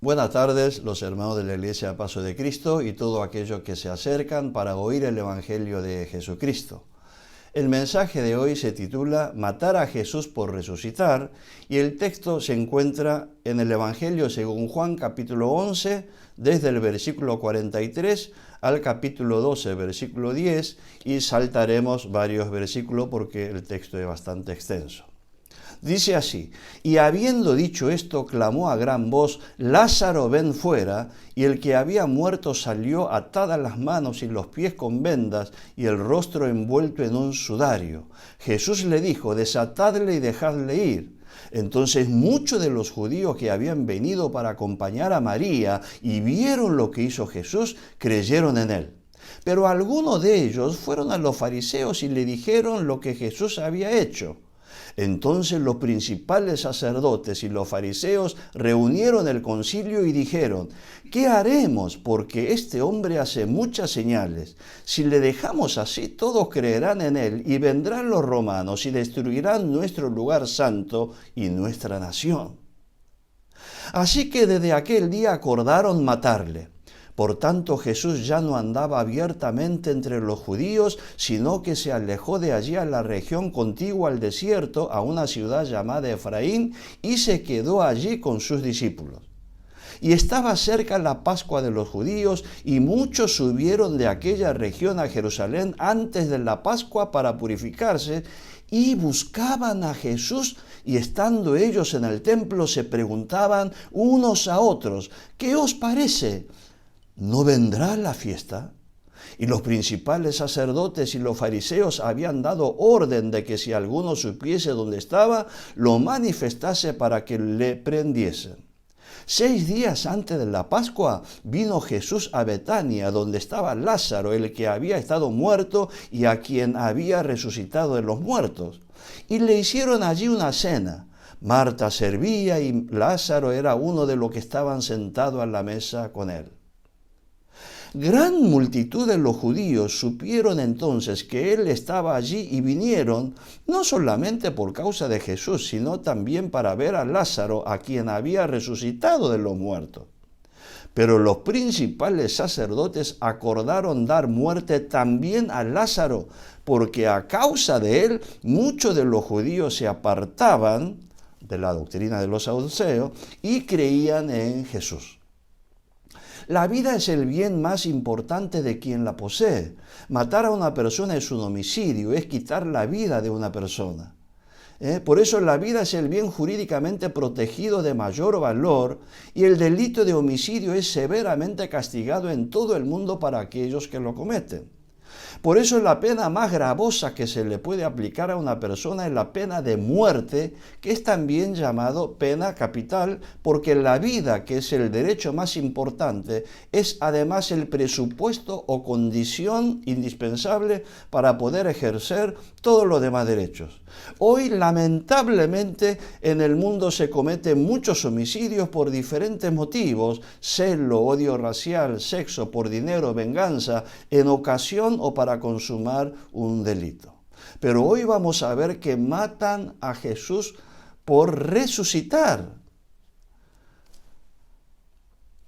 Buenas tardes, los hermanos de la Iglesia Paso de Cristo y todos aquellos que se acercan para oír el Evangelio de Jesucristo. El mensaje de hoy se titula Matar a Jesús por resucitar y el texto se encuentra en el Evangelio según Juan capítulo 11, desde el versículo 43 al capítulo 12, versículo 10, y saltaremos varios versículos porque el texto es bastante extenso. Dice así: y habiendo dicho esto, clamó a gran voz: Lázaro, ven fuera. Y el que había muerto salió, atadas las manos y los pies con vendas, y el rostro envuelto en un sudario. Jesús le dijo: desatadle y dejadle ir. Entonces muchos de los judíos que habían venido para acompañar a María y vieron lo que hizo Jesús, creyeron en él. Pero algunos de ellos fueron a los fariseos y le dijeron lo que Jesús había hecho. Entonces los principales sacerdotes y los fariseos reunieron el concilio y dijeron: ¿qué haremos? Porque este hombre hace muchas señales. Si le dejamos así, todos creerán en él, y vendrán los romanos y destruirán nuestro lugar santo y nuestra nación. Así que desde aquel día acordaron matarle. Por tanto, Jesús ya no andaba abiertamente entre los judíos, sino que se alejó de allí a la región contigua al desierto, a una ciudad llamada Efraín, y se quedó allí con sus discípulos. Y estaba cerca la Pascua de los judíos, y muchos subieron de aquella región a Jerusalén antes de la Pascua para purificarse, y buscaban a Jesús, y estando ellos en el templo se preguntaban unos a otros: ¿qué os parece? ¿No vendrá la fiesta? Y los principales sacerdotes y los fariseos habían dado orden de que si alguno supiese dónde estaba, lo manifestase para que le prendiesen. 6 días antes de la Pascua vino Jesús a Betania, donde estaba Lázaro, el que había estado muerto y a quien había resucitado de los muertos. Y le hicieron allí una cena. Marta servía y Lázaro era uno de los que estaban sentados a la mesa con él. Gran multitud de los judíos supieron entonces que él estaba allí y vinieron, no solamente por causa de Jesús, sino también para ver a Lázaro, a quien había resucitado de los muertos. Pero los principales sacerdotes acordaron dar muerte también a Lázaro, porque a causa de él muchos de los judíos se apartaban de la doctrina de los saduceos y creían en Jesús. La vida es el bien más importante de quien la posee. Matar a una persona es un homicidio, es quitar la vida de una persona. Por eso la vida es el bien jurídicamente protegido de mayor valor y el delito de homicidio es severamente castigado en todo el mundo para aquellos que lo cometen. Por eso la pena más gravosa que se le puede aplicar a una persona es la pena de muerte, que es también llamado pena capital, porque la vida, que es el derecho más importante, es además el presupuesto o condición indispensable para poder ejercer todos los demás derechos. Hoy, lamentablemente, en el mundo se cometen muchos homicidios por diferentes motivos: celo, odio racial, sexo, por dinero, venganza, en ocasión o para consumar un delito. Pero hoy vamos a ver que matan a Jesús por resucitar.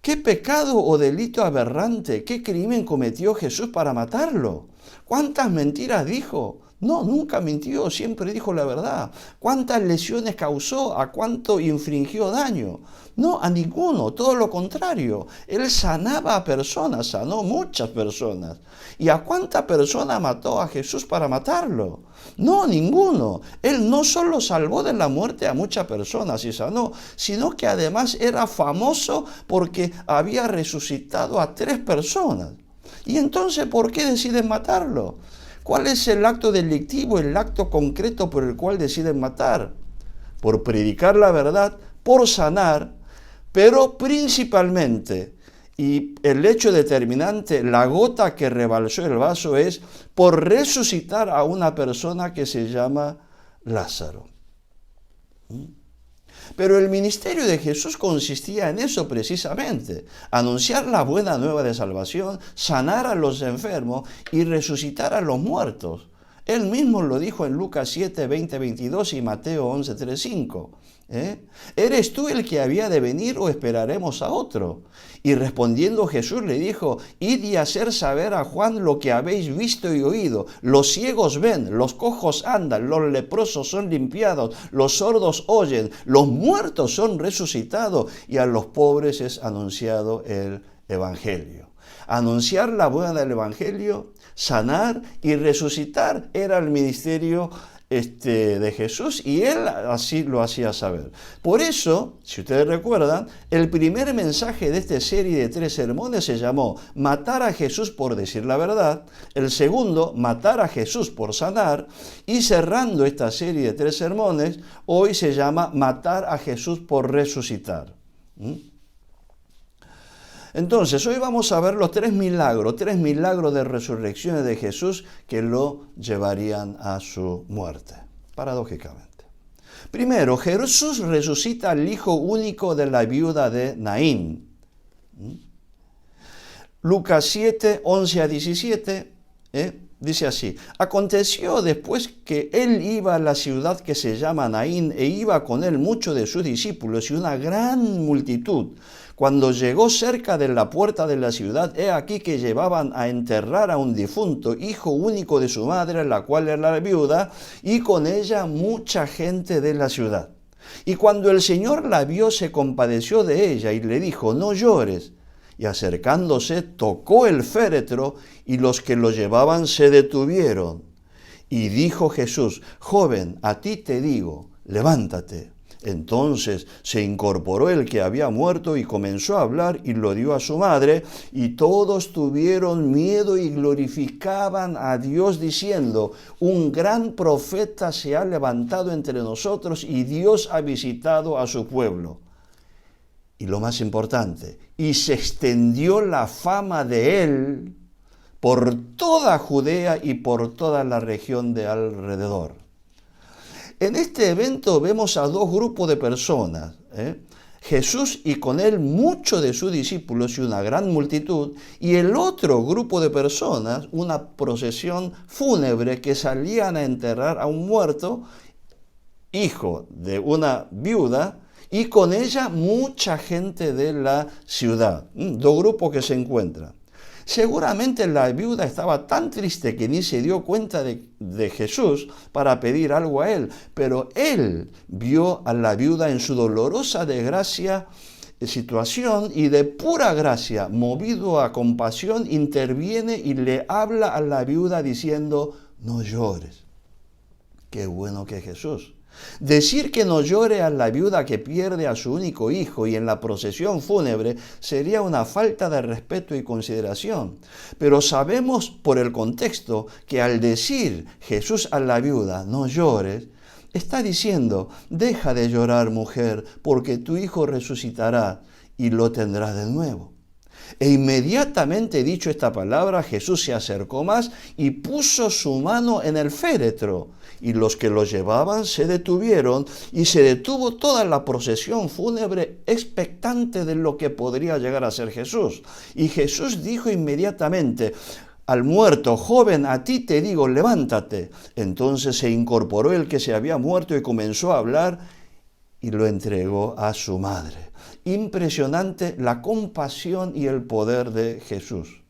¿Qué pecado o delito aberrante, qué crimen cometió Jesús para matarlo? ¿Cuántas mentiras dijo? No, nunca mintió, siempre dijo la verdad. ¿Cuántas lesiones causó? ¿A cuánto infringió daño? No, a ninguno, todo lo contrario. Él sanaba a personas, sanó muchas personas. ¿Y a cuánta persona mató a Jesús para matarlo? No, ninguno. Él no solo salvó de la muerte a muchas personas y sanó, sino que además era famoso porque había resucitado a 3 personas. ¿Y entonces por qué deciden matarlo? ¿Cuál es el acto delictivo, el acto concreto por el cual deciden matar? Por predicar la verdad, por sanar, pero principalmente, y el hecho determinante, la gota que rebalsó el vaso, es por resucitar a una persona que se llama Lázaro. Pero el ministerio de Jesús consistía en eso precisamente: anunciar la buena nueva de salvación, sanar a los enfermos y resucitar a los muertos. Él mismo lo dijo en Lucas 7, 20, 22 y Mateo 11, 3, 5. ¿Eres tú el que había de venir o esperaremos a otro? Y respondiendo Jesús le dijo, id y hacer saber a Juan lo que habéis visto y oído. Los ciegos ven, los cojos andan, los leprosos son limpiados, los sordos oyen, los muertos son resucitados y a los pobres es anunciado el Evangelio. Anunciar la buena del Evangelio, sanar y resucitar era el ministerio de Jesús, y él así lo hacía saber. Por eso, si ustedes recuerdan, el primer mensaje de esta serie de 3 sermones se llamó Matar a Jesús por decir la verdad, el segundo, Matar a Jesús por sanar, y cerrando esta serie de 3 sermones, hoy se llama Matar a Jesús por resucitar. Entonces, hoy vamos a ver los 3 milagros de resurrección de Jesús que lo llevarían a su muerte, paradójicamente. Primero, Jesús resucita al hijo único de la viuda de Naín. Lucas 7, 11 a 17, dice así, aconteció después que él iba a la ciudad que se llama Naín, e iba con él muchos de sus discípulos y una gran multitud. Cuando llegó cerca de la puerta de la ciudad, he aquí que llevaban a enterrar a un difunto, hijo único de su madre, la cual era la viuda, y con ella mucha gente de la ciudad. Y cuando el Señor la vio, se compadeció de ella y le dijo, no llores. Y acercándose, tocó el féretro, y los que lo llevaban se detuvieron. Y dijo Jesús, joven, a ti te digo, levántate. Entonces se incorporó el que había muerto y comenzó a hablar y lo dio a su madre, y todos tuvieron miedo y glorificaban a Dios diciendo, un gran profeta se ha levantado entre nosotros y Dios ha visitado a su pueblo. Y lo más importante, y se extendió la fama de él por toda Judea y por toda la región de alrededor. En este evento vemos a 2 grupos de personas, Jesús y con él muchos de sus discípulos y una gran multitud, y el otro grupo de personas, una procesión fúnebre que salían a enterrar a un muerto, hijo de una viuda, y con ella mucha gente de la ciudad. 2 grupos que se encuentran. Seguramente la viuda estaba tan triste que ni se dio cuenta de Jesús para pedir algo a él, pero él vio a la viuda en su dolorosa desgracia, situación, y de pura gracia, movido a compasión, interviene y le habla a la viuda diciendo, no llores. Qué bueno que Jesús. Decir que no llore a la viuda que pierde a su único hijo y en la procesión fúnebre sería una falta de respeto y consideración. Pero sabemos por el contexto que al decir Jesús a la viuda, no llores, está diciendo, deja de llorar, mujer, porque tu hijo resucitará y lo tendrás de nuevo. E inmediatamente dicho esta palabra, Jesús se acercó más y puso su mano en el féretro, y los que lo llevaban se detuvieron, y se detuvo toda la procesión fúnebre expectante de lo que podría llegar a ser Jesús. Y Jesús dijo inmediatamente al muerto, joven, a ti te digo, levántate. Entonces se incorporó el que se había muerto y comenzó a hablar, y lo entregó a su madre. Impresionante la compasión y el poder de Jesús.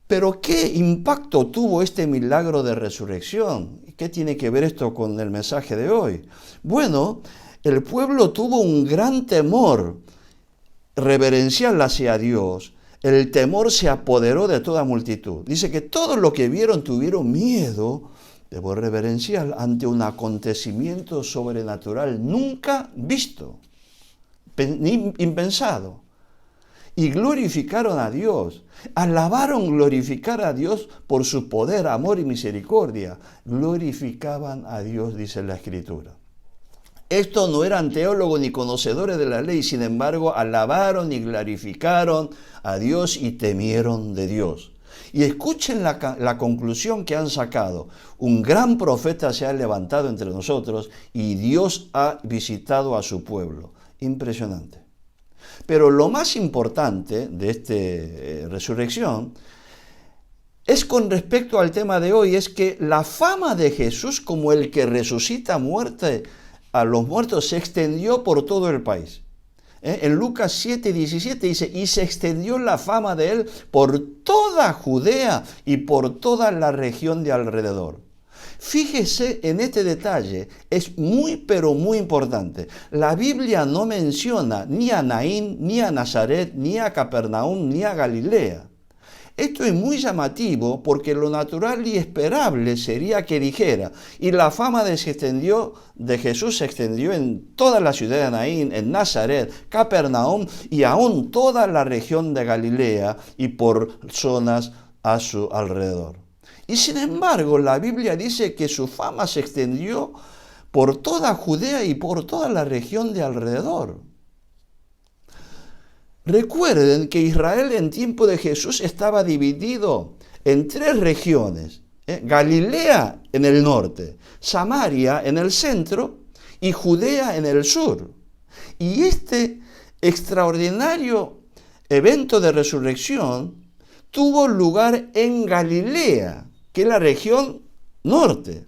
Pero ¿qué impacto tuvo este milagro de resurrección? ¿Qué tiene que ver esto con el mensaje de hoy? Bueno, el pueblo tuvo un gran temor reverencial hacia Dios. El temor se apoderó de toda multitud. Dice que todos los que vieron tuvieron miedo, temor reverencial, ante un acontecimiento sobrenatural nunca visto, ni impensado. Y glorificaron a Dios, glorificar a Dios por su poder, amor y misericordia. Glorificaban a Dios, dice la Escritura. Estos no eran teólogos ni conocedores de la ley, sin embargo, alabaron y glorificaron a Dios y temieron de Dios. Y escuchen la conclusión que han sacado. Un gran profeta se ha levantado entre nosotros y Dios ha visitado a su pueblo. Impresionante. Pero lo más importante de esta resurrección es con respecto al tema de hoy, es que la fama de Jesús como el que resucita a los muertos se extendió por todo el país. En Lucas 7:17 dice, y se extendió la fama de él por toda Judea y por toda la región de alrededor. Fíjese en este detalle, es muy pero muy importante. La Biblia no menciona ni a Naín, ni a Nazaret, ni a Capernaum, ni a Galilea. Esto es muy llamativo porque lo natural y esperable sería que dijera, y la fama de Jesús se extendió en toda la ciudad de Naín, en Nazaret, Capernaum y aún toda la región de Galilea y por zonas a su alrededor. Y sin embargo, la Biblia dice que su fama se extendió por toda Judea y por toda la región de alrededor. Recuerden que Israel en tiempo de Jesús estaba dividido en 3 regiones. Galilea en el norte, Samaria en el centro y Judea en el sur. Y este extraordinario evento de resurrección tuvo lugar en Galilea, que es la región norte.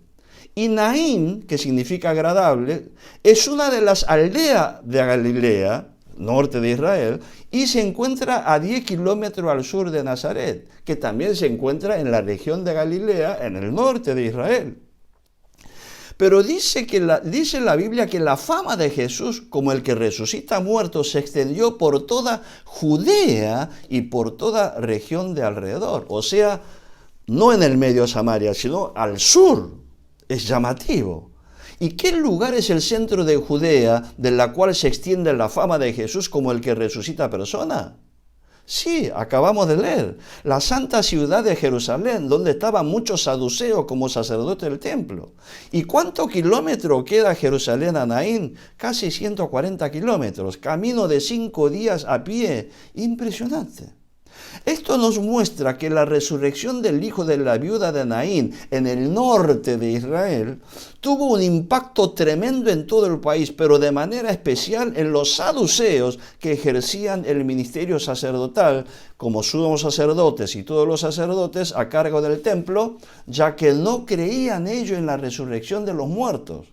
Y Naín, que significa agradable, es una de las aldeas de Galilea, norte de Israel, y se encuentra a 10 kilómetros al sur de Nazaret, que también se encuentra en la región de Galilea, en el norte de Israel. Pero dice la Biblia que la fama de Jesús como el que resucita muertos se extendió por toda Judea y por toda región de alrededor. O sea, no en el medio de Samaria, sino al sur. Es llamativo. ¿Y qué lugar es el centro de Judea de la cual se extiende la fama de Jesús como el que resucita personas? Sí, acabamos de leer, la santa ciudad de Jerusalén, donde estaban muchos saduceos como sacerdotes del templo. ¿Y cuánto kilómetro queda Jerusalén a Naín? Casi 140 kilómetros, camino de 5 días a pie. Impresionante. Esto nos muestra que la resurrección del hijo de la viuda de Naín en el norte de Israel tuvo un impacto tremendo en todo el país, pero de manera especial en los saduceos que ejercían el ministerio sacerdotal como sumos sacerdotes y todos los sacerdotes a cargo del templo, ya que no creían ellos en la resurrección de los muertos.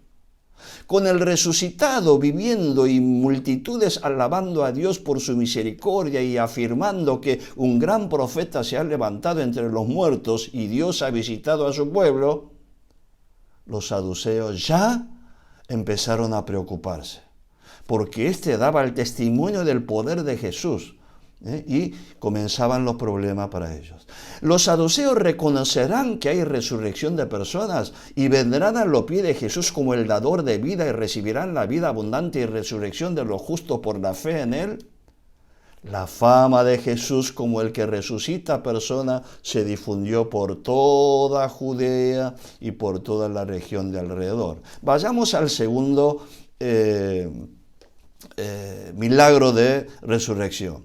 Con el resucitado viviendo y multitudes alabando a Dios por su misericordia y afirmando que un gran profeta se ha levantado entre los muertos y Dios ha visitado a su pueblo, los saduceos ya empezaron a preocuparse, porque éste daba el testimonio del poder de Jesús. Y comenzaban los problemas para ellos. Los saduceos reconocerán que hay resurrección de personas y vendrán a los pies de Jesús como el dador de vida y recibirán la vida abundante y resurrección de los justos por la fe en él. La fama de Jesús como el que resucita personas se difundió por toda Judea y por toda la región de alrededor. Vayamos al segundo milagro de resurrección.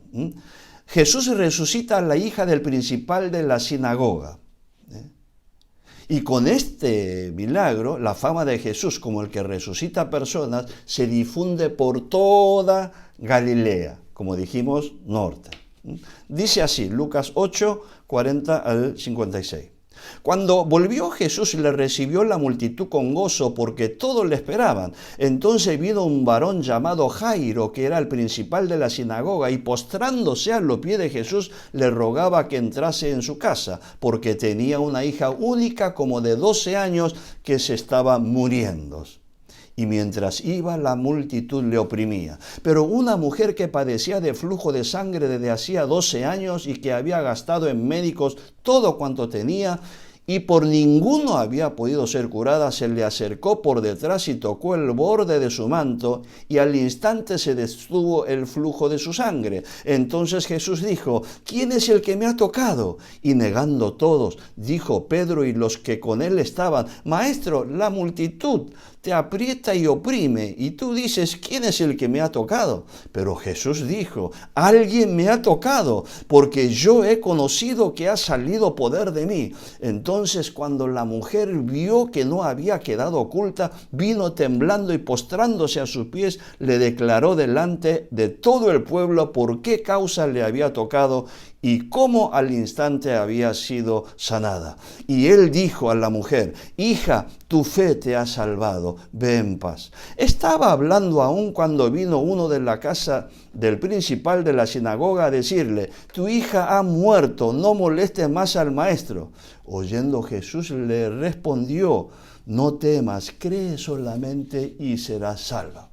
Jesús resucita a la hija del principal de la sinagoga. Y con este milagro, la fama de Jesús como el que resucita personas se difunde por toda Galilea, como dijimos, norte. Dice así, Lucas 8, 40 al 56. Cuando volvió Jesús le recibió la multitud con gozo porque todos le esperaban. Entonces vino un varón llamado Jairo, que era el principal de la sinagoga, y postrándose a los pies de Jesús le rogaba que entrase en su casa, porque tenía una hija única como de 12 años que se estaba muriendo. Y mientras iba, la multitud le oprimía. Pero una mujer que padecía de flujo de sangre desde hacía 12 años y que había gastado en médicos todo cuanto tenía, y por ninguno había podido ser curada, se le acercó por detrás y tocó el borde de su manto, y al instante se detuvo el flujo de su sangre. Entonces Jesús dijo, ¿quién es el que me ha tocado? Y negando todos, dijo Pedro y los que con él estaban, Maestro, la multitud te aprieta y oprime, y tú dices, ¿quién es el que me ha tocado? Pero Jesús dijo, alguien me ha tocado, porque yo he conocido que ha salido poder de mí. Entonces, cuando la mujer vio que no había quedado oculta, vino temblando y postrándose a sus pies, le declaró delante de todo el pueblo por qué causa le había tocado y cómo al instante había sido sanada. Y él dijo a la mujer: hija, tu fe te ha salvado, ve en paz. Estaba hablando aún cuando vino uno de la casa del principal de la sinagoga a decirle: tu hija ha muerto, no molestes más al maestro. Oyendo Jesús le respondió: no temas, cree solamente y serás salva.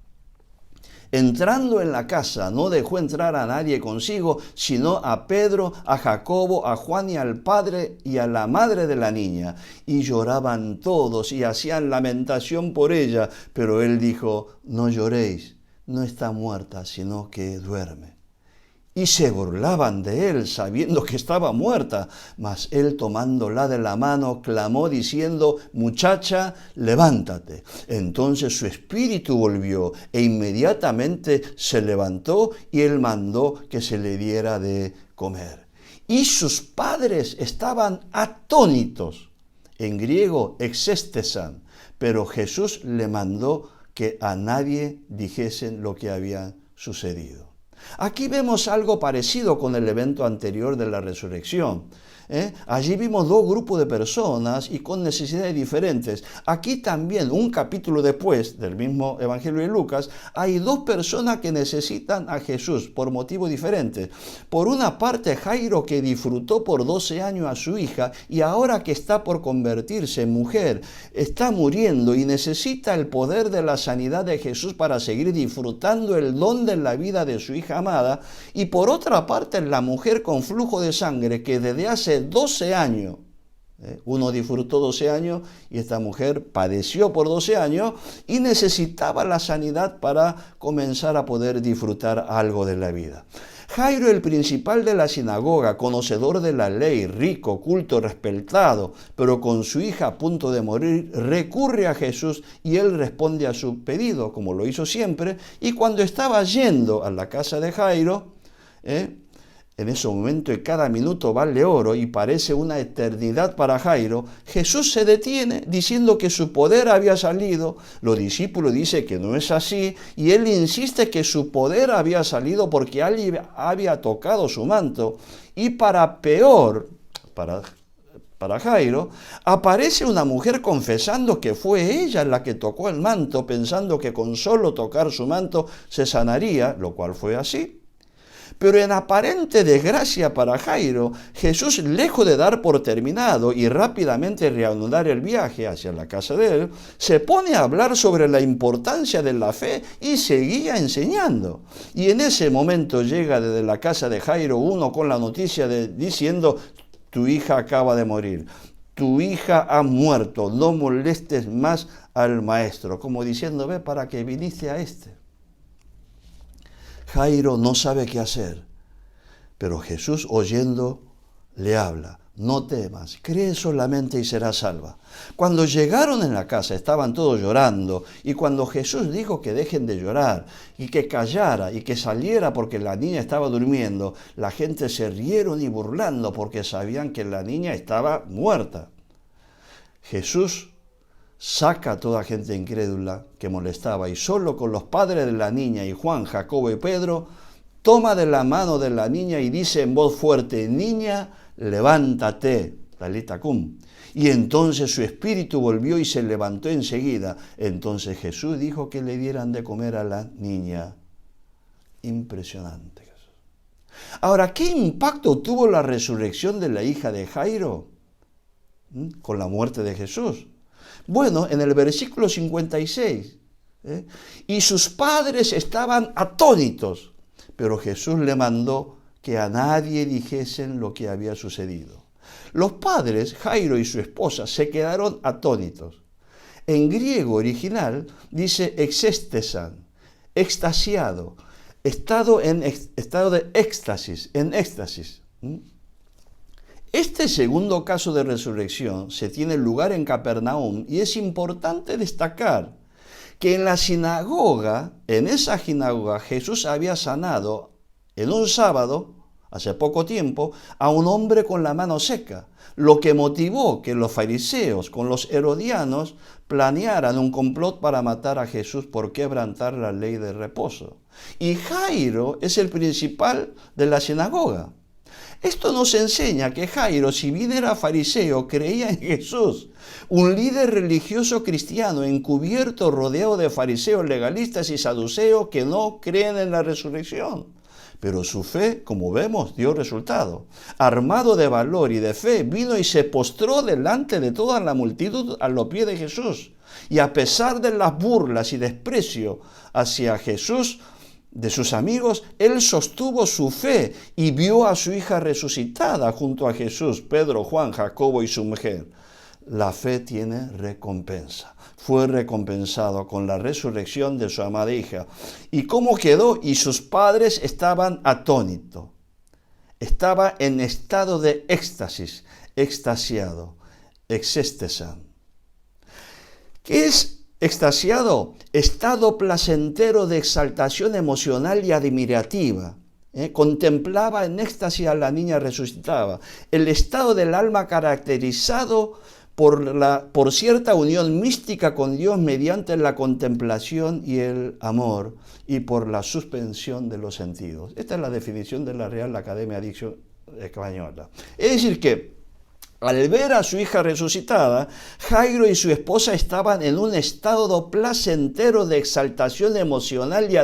Entrando en la casa, no dejó entrar a nadie consigo, sino a Pedro, a Jacobo, a Juan y al padre y a la madre de la niña. Y lloraban todos y hacían lamentación por ella. Pero él dijo: no lloréis, no está muerta, sino que duerme. Y se burlaban de él, sabiendo que estaba muerta. Mas él, tomándola de la mano, clamó diciendo: muchacha, levántate. Entonces su espíritu volvió, e inmediatamente se levantó, y él mandó que se le diera de comer. Y sus padres estaban atónitos, en griego exestesan, pero Jesús le mandó que a nadie dijesen lo que había sucedido. Aquí vemos algo parecido con el evento anterior de la resurrección. Allí vimos dos grupos de personas y con necesidades diferentes. Aquí también, un capítulo después del mismo Evangelio de Lucas, hay dos personas que necesitan a Jesús por motivos diferentes. Por una parte, Jairo, que disfrutó por 12 años a su hija y ahora que está por convertirse en mujer, está muriendo y necesita el poder de la sanidad de Jesús para seguir disfrutando el don de la vida de su hija amada. Y por otra parte, la mujer con flujo de sangre que desde hace 12 años, uno disfrutó 12 años y esta mujer padeció por 12 años y necesitaba la sanidad para comenzar a poder disfrutar algo de la vida. Jairo, el principal de la sinagoga, conocedor de la ley, rico, culto, respetado, pero con su hija a punto de morir, recurre a Jesús y él responde a su pedido, como lo hizo siempre. Y cuando estaba yendo a la casa de Jairo, en ese momento, y cada minuto vale oro y parece una eternidad para Jairo, Jesús se detiene diciendo que su poder había salido. Los discípulos dicen que no es así y él insiste que su poder había salido porque alguien había tocado su manto. Y para peor, para Jairo, aparece una mujer confesando que fue ella la que tocó el manto, pensando que con solo tocar su manto se sanaría, lo cual fue así. Pero en aparente desgracia para Jairo, Jesús, lejos de dar por terminado y rápidamente reanudar el viaje hacia la casa de él, se pone a hablar sobre la importancia de la fe y seguía enseñando. Y en ese momento llega desde la casa de Jairo uno con la noticia diciendo: tu hija acaba de morir, tu hija ha muerto, no molestes más al maestro. Como diciendo: ve, para que viniste a este. Jairo no sabe qué hacer, pero Jesús, oyendo, le habla: no temas, cree solamente y serás salva. Cuando llegaron en la casa estaban todos llorando, y cuando Jesús dijo que dejen de llorar y que callara y que saliera porque la niña estaba durmiendo, la gente se rieron y burlando porque sabían que la niña estaba muerta. Jesús saca a toda gente incrédula que molestaba y solo con los padres de la niña y Juan, Jacobo y Pedro, toma de la mano de la niña y dice en voz fuerte: niña, levántate, talita cum. Y entonces su espíritu volvió y se levantó enseguida. Entonces Jesús dijo que le dieran de comer a la niña. Impresionante. Ahora, ¿qué impacto tuvo la resurrección de la hija de Jairo con la muerte de Jesús? Bueno, en el versículo 56, y sus padres estaban atónitos, pero Jesús le mandó que a nadie dijesen lo que había sucedido. Los padres, Jairo y su esposa, se quedaron atónitos. En griego original dice exestesan, extasiado, estado de éxtasis, en éxtasis. Este segundo caso de resurrección se tiene lugar en Capernaum y es importante destacar que en esa sinagoga, Jesús había sanado en un sábado, hace poco tiempo, a un hombre con la mano seca, lo que motivó que los fariseos con los herodianos planearan un complot para matar a Jesús por quebrantar la ley de reposo. Y Jairo es el principal de la sinagoga. Esto nos enseña que Jairo, si bien era fariseo, creía en Jesús, un líder religioso cristiano encubierto, rodeado de fariseos, legalistas y saduceos que no creen en la resurrección. Pero su fe, como vemos, dio resultado. Armado de valor y de fe, vino y se postró delante de toda la multitud a los pies de Jesús. Y a pesar de las burlas y desprecio hacia Jesús, de sus amigos, él sostuvo su fe y vio a su hija resucitada junto a Jesús, Pedro, Juan, Jacobo y su mujer. La fe tiene recompensa. Fue recompensado con la resurrección de su amada hija. ¿Y cómo quedó? Y sus padres estaban atónitos. Estaba en estado de éxtasis, extasiado, exestesan. ¿Qué es extasiado? Estado placentero de exaltación emocional y admirativa. Contemplaba en éxtasis a la niña resucitada. El estado del alma caracterizado por cierta unión mística con Dios mediante la contemplación y el amor y por la suspensión de los sentidos. Esta es la definición de la Real Academia Dicción Española. Es decir que al ver a su hija resucitada, Jairo y su esposa estaban en un estado placentero de exaltación emocional y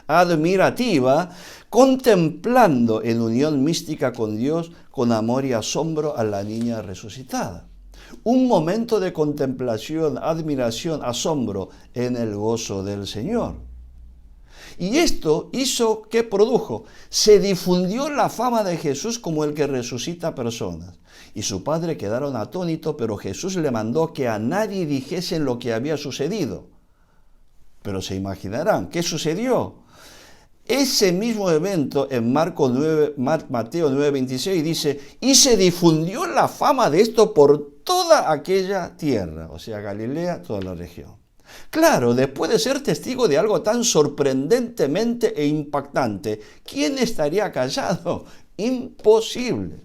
admirativa, contemplando en unión mística con Dios, con amor y asombro a la niña resucitada. Un momento de contemplación, admiración, asombro en el gozo del Señor. Y esto hizo, ¿qué produjo? Se difundió la fama de Jesús como el que resucita personas. Y su padre quedaron atónitos, pero Jesús le mandó que a nadie dijesen lo que había sucedido. Pero se imaginarán, ¿qué sucedió? Ese mismo evento en Mateo 9:26 dice, y se difundió la fama de esto por toda aquella tierra, o sea, Galilea, toda la región. Claro, después de ser testigo de algo tan sorprendentemente e impactante, ¿quién estaría callado? Imposible.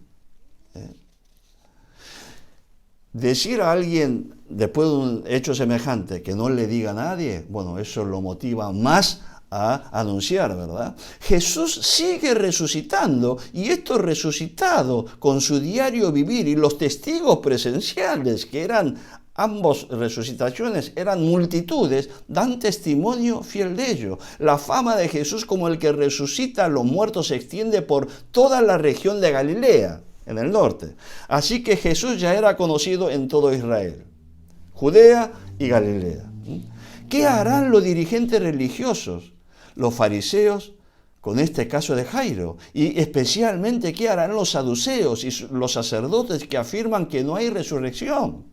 Decir a alguien, después de un hecho semejante, que no le diga a nadie, bueno, eso lo motiva más a anunciar, ¿verdad? Jesús sigue resucitando y esto resucitado con su diario vivir y los testigos presenciales que eran ambas resucitaciones, eran multitudes, dan testimonio fiel de ello. La fama de Jesús como el que resucita a los muertos se extiende por toda la región de Galilea, en el norte. Así que Jesús ya era conocido en todo Israel, Judea y Galilea. ¿Qué harán los dirigentes religiosos, los fariseos, con este caso de Jairo? Y especialmente, ¿qué harán los saduceos y los sacerdotes que afirman que no hay resurrección?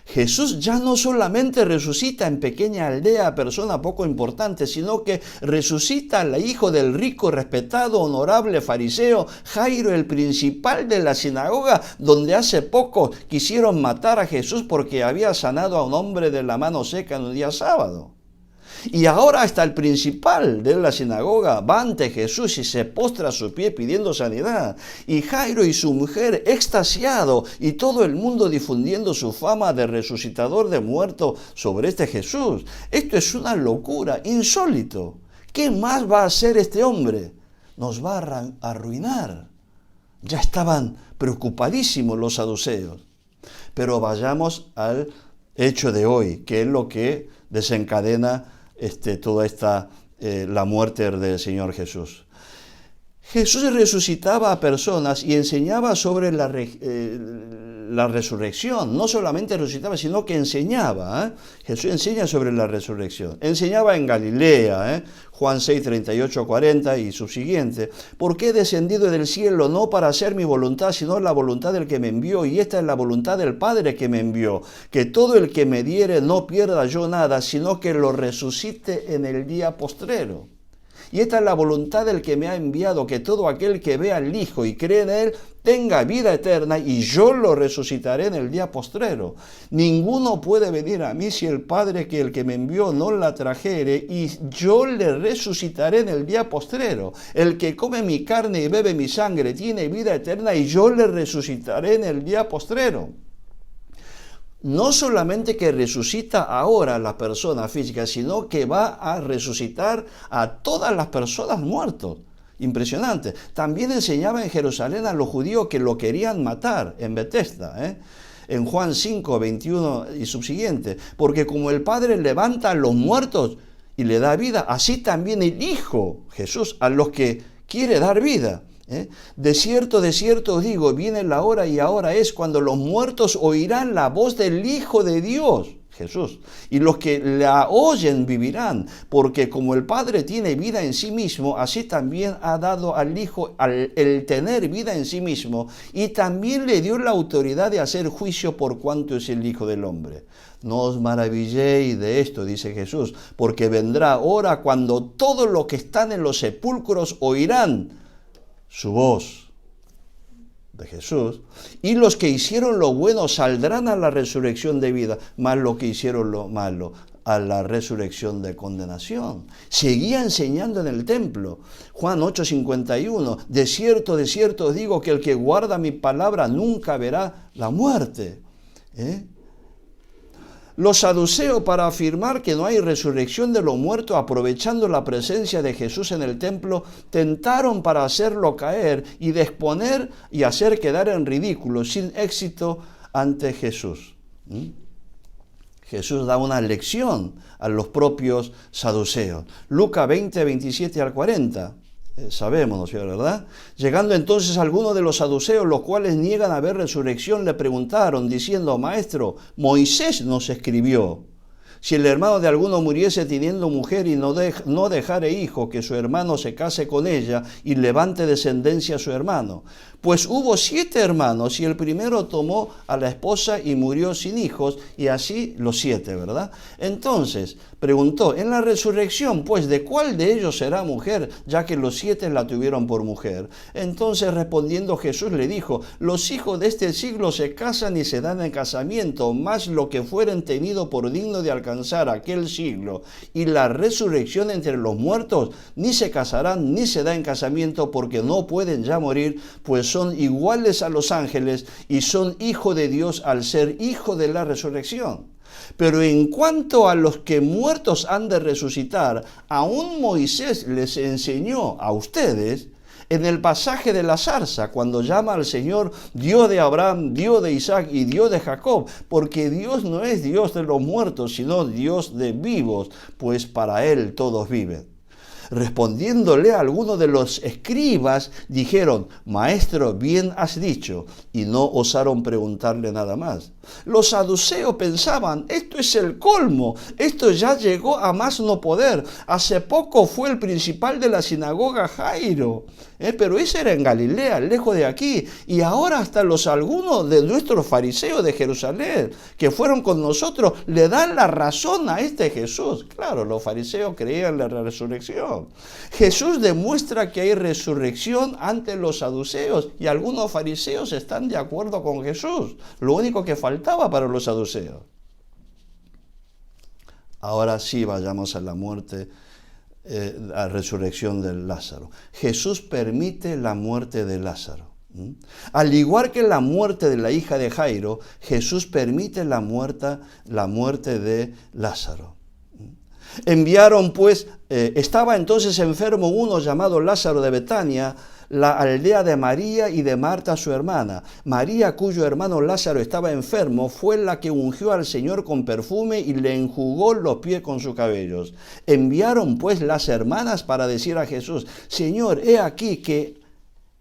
Jesús ya no solamente resucita en pequeña aldea a persona poco importante, sino que resucita al hijo del rico, respetado, honorable fariseo, Jairo, el principal de la sinagoga, donde hace poco quisieron matar a Jesús porque había sanado a un hombre de la mano seca en un día sábado. Y ahora hasta el principal de la sinagoga va ante Jesús y se postra a su pie pidiendo sanidad. Y Jairo y su mujer extasiado y todo el mundo difundiendo su fama de resucitador de muertos sobre este Jesús. Esto es una locura, insólito. ¿Qué más va a hacer este hombre? Nos va a arruinar. Ya estaban preocupadísimos los saduceos. Pero vayamos al hecho de hoy, que es lo que desencadena toda esta, la muerte del Señor Jesús. Jesús resucitaba a personas y enseñaba sobre la resurrección. No solamente resucitaba, sino que enseñaba. Jesús enseña sobre la resurrección. Enseñaba en Galilea, Juan 6, 38, 40 y subsiguiente. Porque he descendido del cielo no para hacer mi voluntad, sino la voluntad del que me envió. Y esta es la voluntad del Padre que me envió. Que todo el que me diere no pierda yo nada, sino que lo resucite en el día postrero. Y esta es la voluntad del que me ha enviado, que todo aquel que vea al Hijo y cree en Él tenga vida eterna, y yo lo resucitaré en el día postrero. Ninguno puede venir a mí si el Padre que el que me envió no la trajere, y yo le resucitaré en el día postrero. El que come mi carne y bebe mi sangre tiene vida eterna, y yo le resucitaré en el día postrero. No solamente que resucita ahora a la persona física, sino que va a resucitar a todas las personas muertas. Impresionante. También enseñaba en Jerusalén a los judíos que lo querían matar en Betesda, en Juan 5, 21 y subsiguiente. Porque como el Padre levanta a los muertos y le da vida, así también el Hijo, Jesús, a los que quiere dar vida. De cierto os digo, viene la hora y ahora es cuando los muertos oirán la voz del Hijo de Dios, Jesús, y los que la oyen vivirán, porque como el Padre tiene vida en sí mismo, así también ha dado al Hijo el tener vida en sí mismo, y también le dio la autoridad de hacer juicio por cuanto es el Hijo del Hombre. No os maravilléis de esto, dice Jesús, porque vendrá hora cuando todos los que están en los sepulcros oirán su voz de Jesús, y los que hicieron lo bueno saldrán a la resurrección de vida, mas los que hicieron lo malo a la resurrección de condenación. Seguía enseñando en el templo. Juan 8:51, de cierto os digo que el que guarda mi palabra nunca verá la muerte. Los saduceos, para afirmar que no hay resurrección de los muertos, aprovechando la presencia de Jesús en el templo, tentaron para hacerlo caer y de exponer y hacer quedar en ridículo, sin éxito, ante Jesús. Jesús da una lección a los propios saduceos. Lucas 20, 27 al 40. Sabemos, ¿no es cierto, verdad? Llegando entonces algunos de los saduceos, los cuales niegan haber resurrección, le preguntaron, diciendo, Maestro, Moisés nos escribió, si el hermano de alguno muriese teniendo mujer y no dejare hijo, que su hermano se case con ella y levante descendencia a su hermano. Pues hubo 7 hermanos y el primero tomó a la esposa y murió sin hijos, y así los 7, ¿verdad? Entonces preguntó, en la resurrección, pues, ¿de cuál de ellos será mujer, ya que los 7 la tuvieron por mujer? Entonces respondiendo Jesús le dijo, los hijos de este siglo se casan y se dan en casamiento, mas lo que fueren tenido por digno de alcanzar aquel siglo y la resurrección entre los muertos, ni se casarán ni se dan en casamiento, porque no pueden ya morir, pues son iguales a los ángeles y son hijo de Dios al ser hijo de la resurrección. Pero en cuanto a los que muertos han de resucitar, aún Moisés les enseñó a ustedes en el pasaje de la zarza, cuando llama al Señor Dios de Abraham, Dios de Isaac y Dios de Jacob, porque Dios no es Dios de los muertos, sino Dios de vivos, pues para Él todos viven. Respondiéndole a algunos de los escribas, dijeron, Maestro, bien has dicho, y no osaron preguntarle nada más. Los saduceos pensaban, esto es el colmo, esto ya llegó a más no poder. Hace poco fue el principal de la sinagoga Jairo, pero ese era en Galilea, lejos de aquí, y ahora hasta algunos de nuestros fariseos de Jerusalén, que fueron con nosotros, le dan la razón a este Jesús. Claro, los fariseos creían en la resurrección. Jesús demuestra que hay resurrección ante los saduceos, y algunos fariseos están de acuerdo con Jesús. Lo único que faltaba para los saduceos. Ahora sí vayamos a la muerte, a resurrección de Lázaro. Jesús permite la muerte de Lázaro. Al igual que la muerte de la hija de Jairo, Jesús permite la muerte de Lázaro. Enviaron pues, estaba entonces enfermo uno llamado Lázaro de Betania, la aldea de María y de Marta su hermana. María, cuyo hermano Lázaro estaba enfermo, fue la que ungió al Señor con perfume y le enjugó los pies con sus cabellos. Enviaron pues las hermanas para decir a Jesús, Señor, he aquí que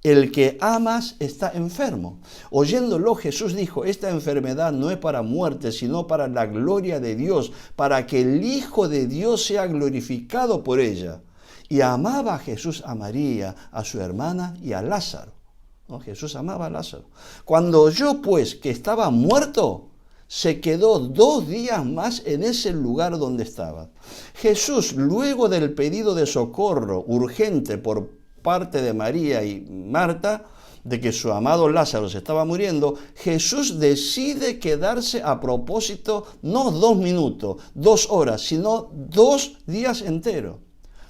el que amas está enfermo. Oyéndolo, Jesús dijo, esta enfermedad no es para muerte, sino para la gloria de Dios, para que el Hijo de Dios sea glorificado por ella. Y amaba Jesús a María, a su hermana y a Lázaro. ¿No? Jesús amaba a Lázaro. Cuando oyó pues que estaba muerto, se quedó 2 días más en ese lugar donde estaba. Jesús, luego del pedido de socorro urgente por parte de María y Marta, de que su amado Lázaro se estaba muriendo, Jesús decide quedarse a propósito, no 2 minutos, 2 horas, sino 2 días enteros.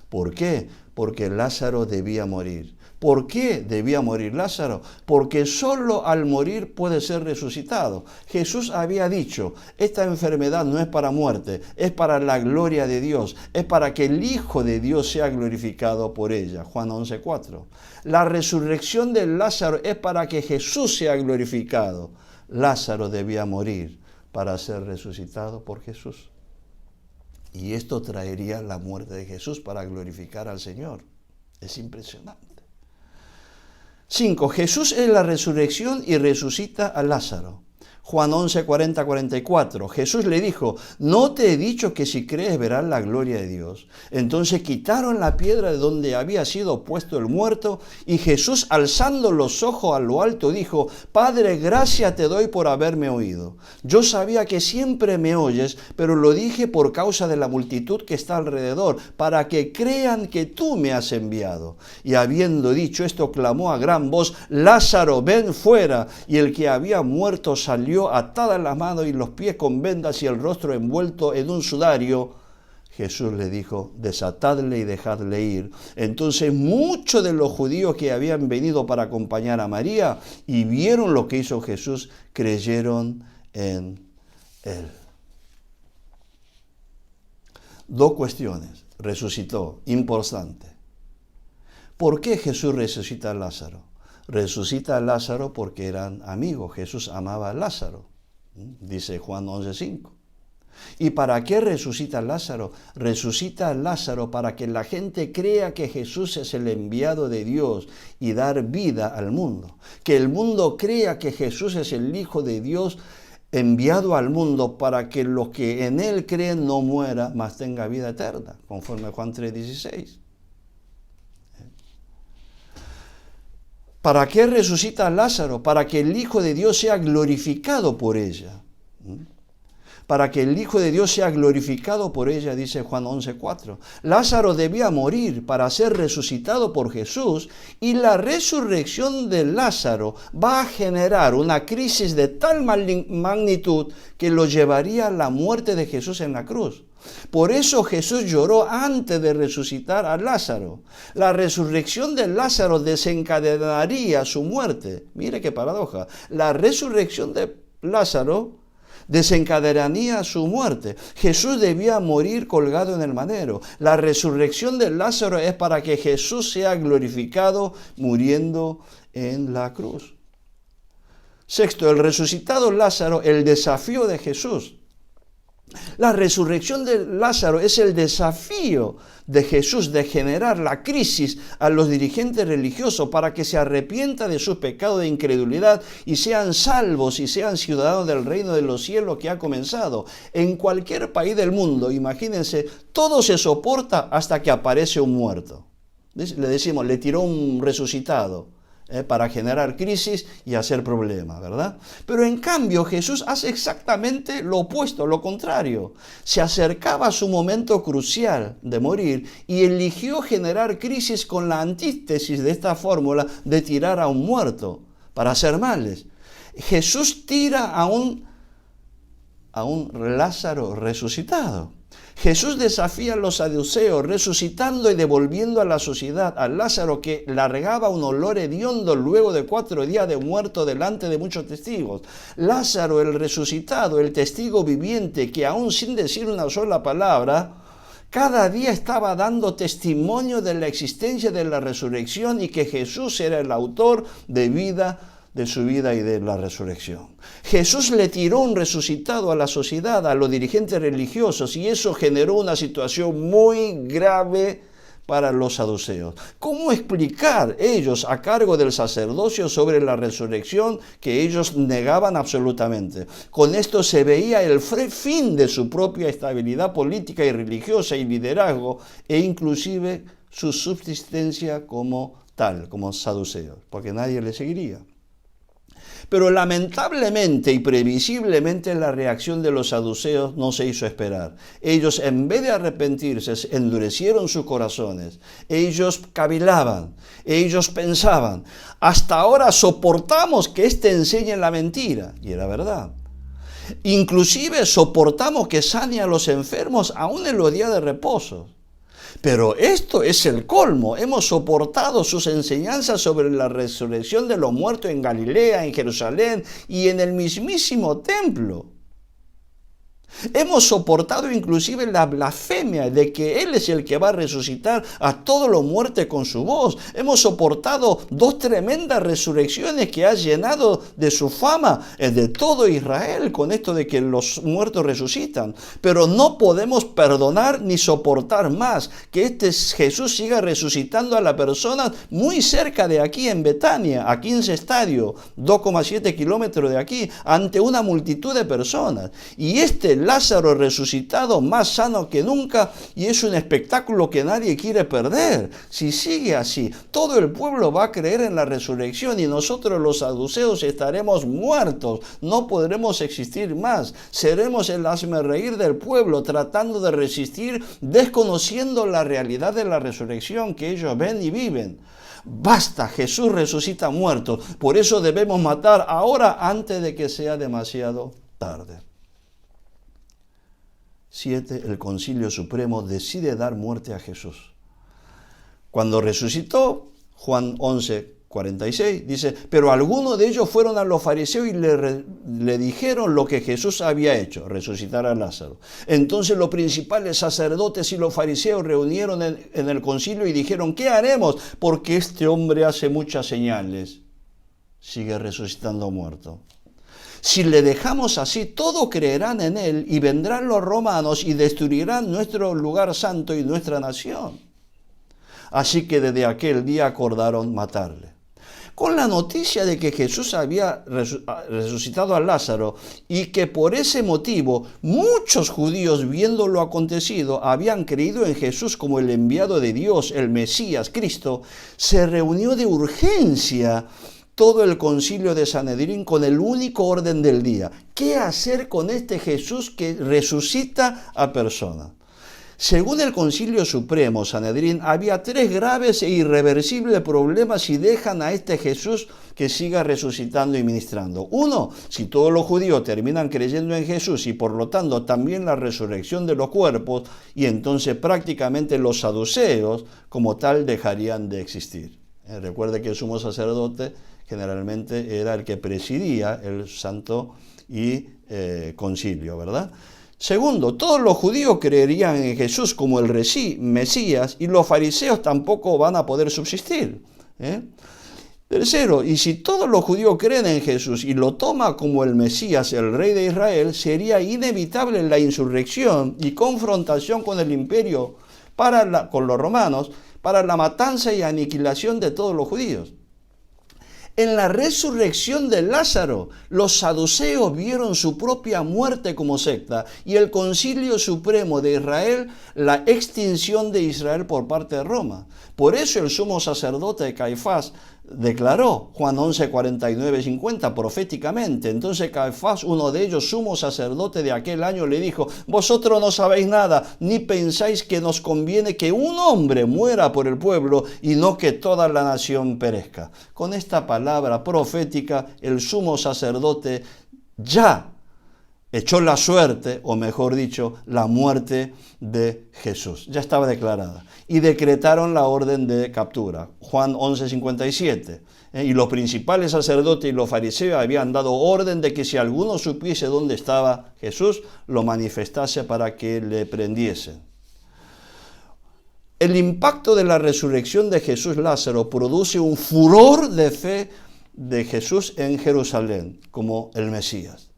¿Por qué? Porque Lázaro debía morir. ¿Por qué debía morir Lázaro? Porque solo al morir puede ser resucitado. Jesús había dicho, esta enfermedad no es para muerte, es para la gloria de Dios, es para que el Hijo de Dios sea glorificado por ella. Juan 11:4. La resurrección de Lázaro es para que Jesús sea glorificado. Lázaro debía morir para ser resucitado por Jesús. Y esto traería la muerte de Jesús para glorificar al Señor. Es impresionante. 5. Jesús es la resurrección y resucita a Lázaro. Juan 11, 40, 44. Jesús le dijo, ¿no te he dicho que si crees verás la gloria de Dios? Entonces quitaron la piedra de donde había sido puesto el muerto y Jesús, alzando los ojos a lo alto, dijo, Padre, gracias te doy por haberme oído. Yo sabía que siempre me oyes, pero lo dije por causa de la multitud que está alrededor, para que crean que tú me has enviado. Y habiendo dicho esto, clamó a gran voz, Lázaro, ven fuera. Y el que había muerto salió atadas las manos y los pies con vendas y el rostro envuelto en un sudario. Jesús le dijo, desatadle y dejadle ir. Entonces muchos de los judíos que habían venido para acompañar a María y vieron lo que hizo Jesús, creyeron en él. 2 cuestiones. Resucitó, importante. ¿Por qué Jesús resucita a Lázaro? Resucita a Lázaro porque eran amigos. Jesús amaba a Lázaro, dice Juan 11:5. ¿Y para qué resucita a Lázaro? Resucita a Lázaro para que la gente crea que Jesús es el enviado de Dios y dar vida al mundo. Que el mundo crea que Jesús es el Hijo de Dios enviado al mundo para que los que en Él creen no muera, mas tenga vida eterna, conforme a Juan 3:16. ¿Para qué resucita a Lázaro? Para que el Hijo de Dios sea glorificado por ella. Para que el Hijo de Dios sea glorificado por ella, dice Juan 11:4. Lázaro debía morir para ser resucitado por Jesús y la resurrección de Lázaro va a generar una crisis de tal magnitud que lo llevaría a la muerte de Jesús en la cruz. Por eso Jesús lloró antes de resucitar a Lázaro. La resurrección de Lázaro desencadenaría su muerte. Mire qué paradoja. La resurrección de Lázaro desencadenaría su muerte. Jesús debía morir colgado en el madero. La resurrección de Lázaro es para que Jesús sea glorificado muriendo en la cruz. 6. El resucitado Lázaro, el desafío de Jesús. La resurrección de Lázaro es el desafío de Jesús de generar la crisis a los dirigentes religiosos para que se arrepientan de sus pecados de incredulidad y sean salvos y sean ciudadanos del reino de los cielos que ha comenzado. En cualquier país del mundo, imagínense, todo se soporta hasta que aparece un muerto. Le decimos, le tiró un resucitado. Para generar crisis y hacer problemas, ¿verdad? Pero en cambio Jesús hace exactamente lo opuesto, lo contrario. Se acercaba a su momento crucial de morir y eligió generar crisis con la antítesis de esta fórmula de tirar a un muerto para hacer males. Jesús tira a un Lázaro resucitado. Jesús desafía a los saduceos, resucitando y devolviendo a la sociedad a Lázaro, que largaba un olor hediondo luego de 4 días de muerto delante de muchos testigos. Lázaro, el resucitado, el testigo viviente, que aún sin decir una sola palabra, cada día estaba dando testimonio de la existencia de la resurrección y que Jesús era el autor de su vida y de la resurrección. Jesús le tiró un resucitado a la sociedad, a los dirigentes religiosos, y eso generó una situación muy grave para los saduceos. ¿Cómo explicar ellos a cargo del sacerdocio sobre la resurrección que ellos negaban absolutamente? Con esto se veía el fin de su propia estabilidad política y religiosa y liderazgo, e inclusive su subsistencia como tal, como saduceos, porque nadie le seguiría. Pero lamentablemente y previsiblemente la reacción de los saduceos no se hizo esperar. Ellos, en vez de arrepentirse, endurecieron sus corazones. Ellos cavilaban, ellos pensaban, hasta ahora soportamos que éste enseñe la mentira. Y era verdad. Inclusive soportamos que sane a los enfermos aún en los días de reposo. Pero esto es el colmo. Hemos soportado sus enseñanzas sobre la resurrección de los muertos en Galilea, en Jerusalén y en el mismísimo templo. Hemos soportado inclusive la blasfemia de que Él es el que va a resucitar a todos los muertos con su voz. Hemos soportado dos tremendas resurrecciones que ha llenado de su fama de todo Israel con esto de que los muertos resucitan. Pero no podemos perdonar ni soportar más que este Jesús siga resucitando a la persona muy cerca de aquí en Betania, a 15 estadios, 2,7 kilómetros de aquí, ante una multitud de personas. Y Lázaro resucitado, más sano que nunca, y es un espectáculo que nadie quiere perder. Si sigue así, todo el pueblo va a creer en la resurrección y nosotros los saduceos estaremos muertos, no podremos existir más. Seremos el hazmerreír del pueblo, tratando de resistir, desconociendo la realidad de la resurrección que ellos ven y viven. Basta, Jesús resucita muertos, por eso debemos matar ahora antes de que sea demasiado tarde. 7. El Concilio Supremo decide dar muerte a Jesús. Cuando resucitó, Juan 11:46 dice, pero algunos de ellos fueron a los fariseos y le dijeron lo que Jesús había hecho, resucitar a Lázaro. Entonces los principales sacerdotes y los fariseos reunieron en el concilio y dijeron, ¿qué haremos? Porque este hombre hace muchas señales, sigue resucitando muerto. Si le dejamos así, todos creerán en él y vendrán los romanos y destruirán nuestro lugar santo y nuestra nación. Así que desde aquel día acordaron matarle. Con la noticia de que Jesús había resucitado a Lázaro y que por ese motivo muchos judíos, viendo lo acontecido, habían creído en Jesús como el enviado de Dios, el Mesías, Cristo, se reunió de urgencia todo el concilio de Sanedrín con el único orden del día. ¿Qué hacer con este Jesús que resucita a personas? Según el Concilio Supremo Sanedrín, había 3 graves e irreversibles problemas si dejan a este Jesús que siga resucitando y ministrando. 1, si todos los judíos terminan creyendo en Jesús y por lo tanto también la resurrección de los cuerpos, y entonces prácticamente los saduceos como tal dejarían de existir. Recuerde que el sumo sacerdote generalmente era el que presidía el santo y concilio, ¿verdad? Segundo, todos los judíos creerían en Jesús como el Mesías y los fariseos tampoco van a poder subsistir. Tercero, y si todos los judíos creen en Jesús y lo toman como el Mesías, el Rey de Israel, sería inevitable la insurrección y confrontación con el imperio con los romanos para la matanza y aniquilación de todos los judíos. En la resurrección de Lázaro, los saduceos vieron su propia muerte como secta y el Concilio Supremo de Israel, la extinción de Israel por parte de Roma. Por eso el sumo sacerdote Caifás declaró, Juan 11:49-50, proféticamente. Entonces Caifás, uno de ellos, sumo sacerdote de aquel año, le dijo, vosotros no sabéis nada, ni pensáis que nos conviene que un hombre muera por el pueblo y no que toda la nación perezca. Con esta palabra profética, el sumo sacerdote ya echó la suerte, o mejor dicho, la muerte de Jesús. Ya estaba declarada. Y decretaron la orden de captura. Juan 11:57. Y los principales sacerdotes y los fariseos habían dado orden de que si alguno supiese dónde estaba Jesús, lo manifestase para que le prendiesen. El impacto de la resurrección de Jesús Lázaro produce un furor de fe de Jesús en Jerusalén como el Mesías.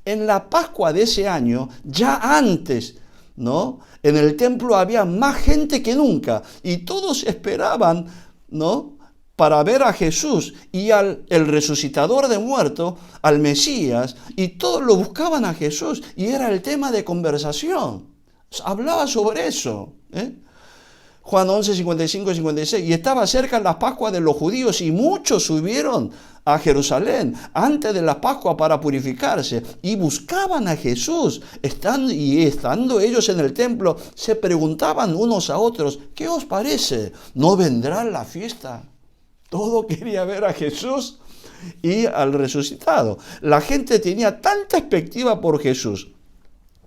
En la Pascua de ese año, ya antes, ¿no?, en el templo había más gente que nunca y todos esperaban, ¿no?, para ver a Jesús y el resucitador de muertos, al Mesías, y todos lo buscaban a Jesús y era el tema de conversación. Hablaba sobre eso, Juan 11:55-56, y estaba cerca la Pascua de los judíos y muchos subieron a Jerusalén antes de la Pascua para purificarse y buscaban a Jesús. Estando ellos en el templo, se preguntaban unos a otros, ¿qué os parece? ¿No vendrá la fiesta? Todo quería ver a Jesús y al resucitado. La gente tenía tanta expectativa por Jesús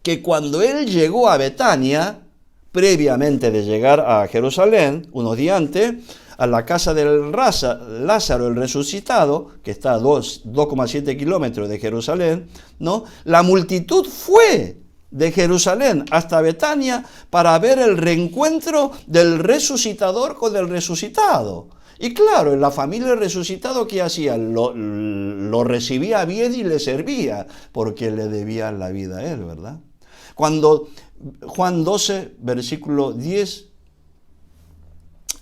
que cuando él llegó a Betania, previamente de llegar a Jerusalén, unos días antes, a la casa del Lázaro, el resucitado, que está a 2,7 kilómetros de Jerusalén, ¿no? La multitud fue de Jerusalén hasta Betania para ver el reencuentro del resucitador con el resucitado. Y claro, la familia del resucitado, ¿qué hacía? Lo recibía bien y le servía, porque le debía la vida a él, ¿verdad? Cuando Juan 12, versículo 10,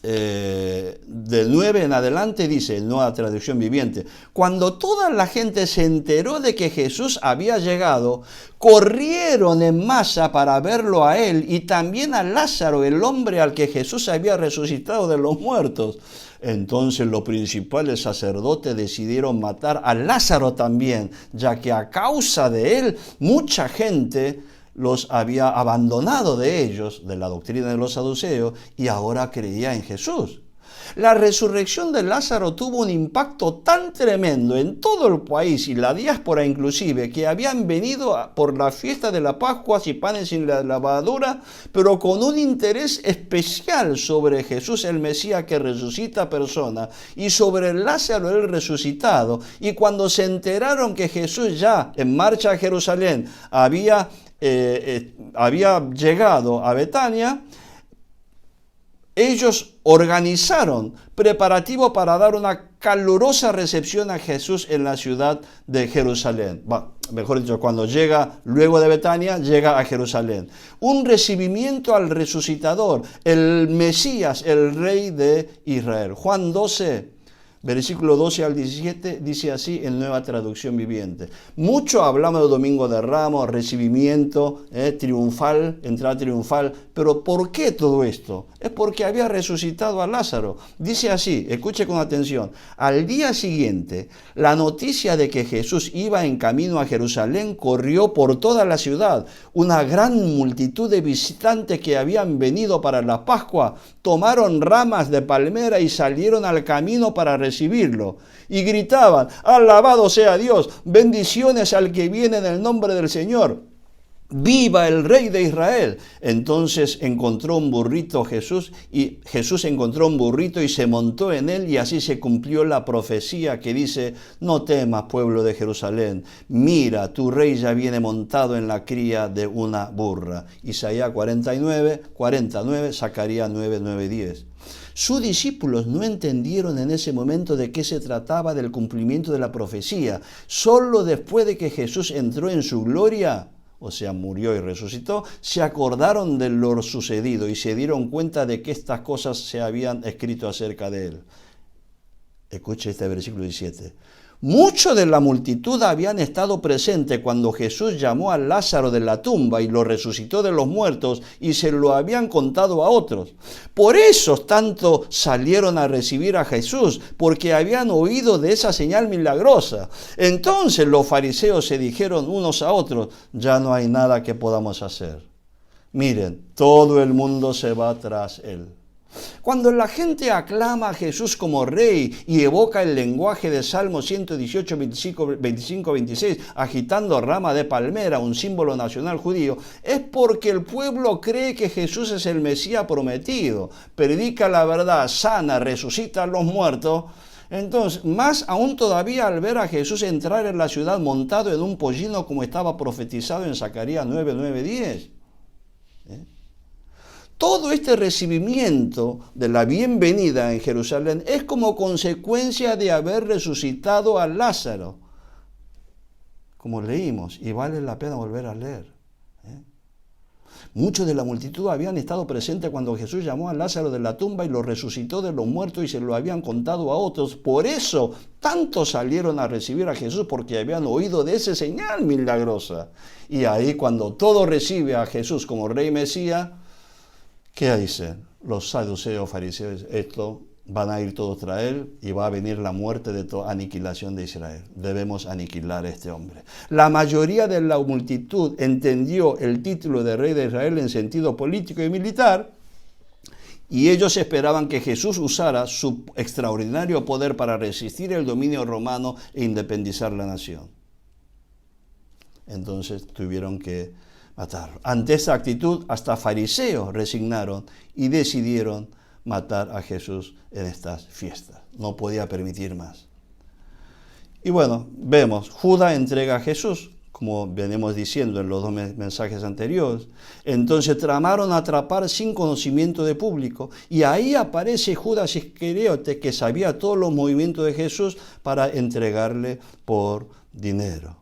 del 9 en adelante dice, Nueva Traducción Viviente, cuando toda la gente se enteró de que Jesús había llegado, corrieron en masa para verlo a él y también a Lázaro, el hombre al que Jesús había resucitado de los muertos. Entonces los principales sacerdotes decidieron matar a Lázaro también, ya que a causa de él mucha gente los había abandonado de ellos, de la doctrina de los saduceos, y ahora creía en Jesús. La resurrección de Lázaro tuvo un impacto tan tremendo en todo el país y la diáspora inclusive, que habían venido por la fiesta de la Pascua y panes sin la levadura, pero con un interés especial sobre Jesús el Mesías que resucita personas y sobre Lázaro el resucitado. Y cuando se enteraron que Jesús ya en marcha a Jerusalén había llegado a Betania, ellos organizaron preparativos para dar una calurosa recepción a Jesús en la ciudad de Jerusalén. Mejor dicho, cuando llega luego de Betania, llega a Jerusalén. Un recibimiento al resucitador, el Mesías, el Rey de Israel. Juan 12, versículo 12 al 17, dice así en Nueva Traducción Viviente. Mucho hablamos del Domingo de Ramos, recibimiento triunfal, entrada triunfal, pero ¿por qué todo esto? Es porque había resucitado a Lázaro. Dice así, escuche con atención, al día siguiente, la noticia de que Jesús iba en camino a Jerusalén corrió por toda la ciudad. Una gran multitud de visitantes que habían venido para la Pascua tomaron ramas de palmera y salieron al camino para recibirlo. Y gritaban, alabado sea Dios, bendiciones al que viene en el nombre del Señor. ¡Viva el Rey de Israel! Entonces encontró un burrito Jesús encontró un burrito y se montó en él, y así se cumplió la profecía que dice, no temas, pueblo de Jerusalén, mira, tu rey ya viene montado en la cría de una burra. Isaías 49, Zacarías 9, 10. Sus discípulos no entendieron en ese momento de qué se trataba del cumplimiento de la profecía. Solo después de que Jesús entró en su gloria, o sea, murió y resucitó, se acordaron de lo sucedido y se dieron cuenta de que estas cosas se habían escrito acerca de él. Escuche este versículo 17. Muchos de la multitud habían estado presentes cuando Jesús llamó a Lázaro de la tumba y lo resucitó de los muertos, y se lo habían contado a otros. Por eso tanto salieron a recibir a Jesús, porque habían oído de esa señal milagrosa. Entonces los fariseos se dijeron unos a otros, ya no hay nada que podamos hacer. Miren, todo el mundo se va tras él. Cuando la gente aclama a Jesús como rey y evoca el lenguaje de Salmo 118, 25, 26, agitando rama de palmera, un símbolo nacional judío, es porque el pueblo cree que Jesús es el Mesías prometido, predica la verdad, sana, resucita a los muertos. Entonces, más aún todavía al ver a Jesús entrar en la ciudad montado en un pollino como estaba profetizado en Zacarías 9, 10. Todo este recibimiento de la bienvenida en Jerusalén es como consecuencia de haber resucitado a Lázaro, como leímos, y vale la pena volver a leer. Muchos de la multitud habían estado presentes cuando Jesús llamó a Lázaro de la tumba y lo resucitó de los muertos, y se lo habían contado a otros. Por eso tantos salieron a recibir a Jesús, porque habían oído de esa señal milagrosa. Y ahí, cuando todo recibe a Jesús como Rey Mesías, ¿qué dicen los saduceos, fariseos? Esto van a ir todos tras él y va a venir la muerte de toda aniquilación de Israel. Debemos aniquilar a este hombre. La mayoría de la multitud entendió el título de Rey de Israel en sentido político y militar, y ellos esperaban que Jesús usara su extraordinario poder para resistir el dominio romano e independizar la nación. Entonces tuvieron que matarlo. Ante esta actitud, hasta fariseos resignaron y decidieron matar a Jesús en estas fiestas. No podía permitir más. Y bueno, vemos, Judas entrega a Jesús, como venimos diciendo en los dos mensajes anteriores. Entonces tramaron atrapar sin conocimiento de público. Y ahí aparece Judas Iscariote, que sabía todos los movimientos de Jesús, para entregarle por dinero.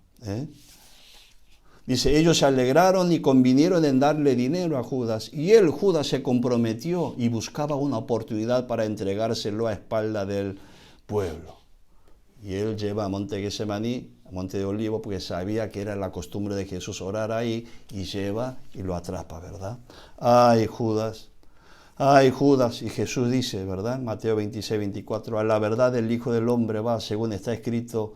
Dice, ellos se alegraron y convinieron en darle dinero a Judas. Y él, Judas, se comprometió y buscaba una oportunidad para entregárselo a espalda del pueblo. Y él lleva a Monte Getsemaní, a Monte de Olivos, porque sabía que era la costumbre de Jesús orar ahí, y lleva y lo atrapa, ¿verdad? ¡Ay, Judas! ¡Ay, Judas! Y Jesús dice, ¿verdad? Mateo 26, 24, a la verdad el Hijo del Hombre va, según está escrito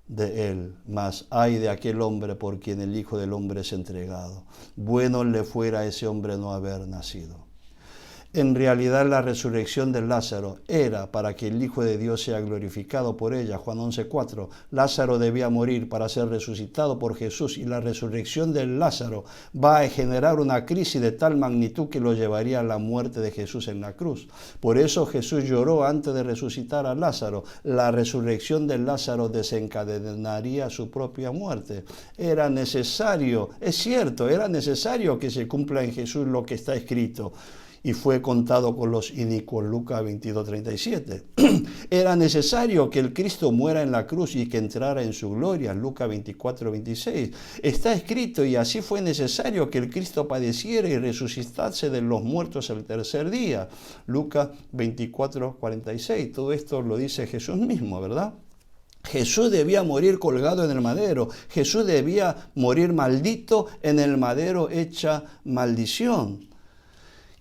de él, mas ay de aquel hombre por quien el Hijo del Hombre es entregado. Bueno le fuera a ese hombre no haber nacido. En realidad la resurrección de Lázaro era para que el Hijo de Dios sea glorificado por ella. Juan 11:4. Lázaro debía morir para ser resucitado por Jesús, y la resurrección de Lázaro va a generar una crisis de tal magnitud que lo llevaría a la muerte de Jesús en la cruz. Por eso Jesús lloró antes de resucitar a Lázaro. La resurrección de Lázaro desencadenaría su propia muerte. Era necesario, es cierto, era necesario que se cumpla en Jesús lo que está escrito. Y fue contado con los inicuos, Lucas 22:37. Era necesario que el Cristo muera en la cruz y que entrara en su gloria, Lucas 24:26. Está escrito, y así fue necesario que el Cristo padeciera y resucitase de los muertos el tercer día, Lucas 24:46. Todo esto lo dice Jesús mismo, ¿verdad? Jesús debía morir colgado en el madero. Jesús debía morir maldito en el madero hecha maldición.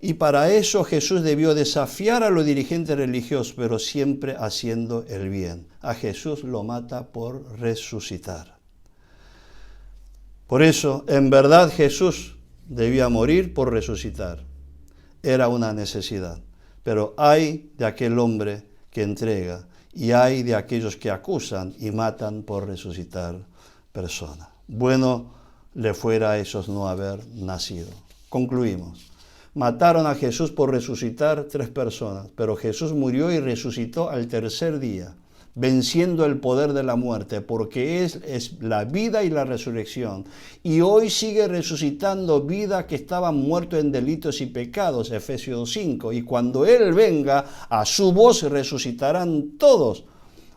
Y para eso Jesús debió desafiar a los dirigentes religiosos, pero siempre haciendo el bien. A Jesús lo mata por resucitar. Por eso, en verdad, Jesús debía morir por resucitar. Era una necesidad. Pero hay de aquel hombre que entrega, y hay de aquellos que acusan y matan por resucitar personas. Bueno le fuera a esos no haber nacido. Concluimos. Mataron a Jesús por resucitar 3 personas, pero Jesús murió y resucitó al tercer día, venciendo el poder de la muerte, porque es la vida y la resurrección. Y hoy sigue resucitando vida que estaban muertos en delitos y pecados, Efesios 5. Y cuando Él venga, a su voz resucitarán todos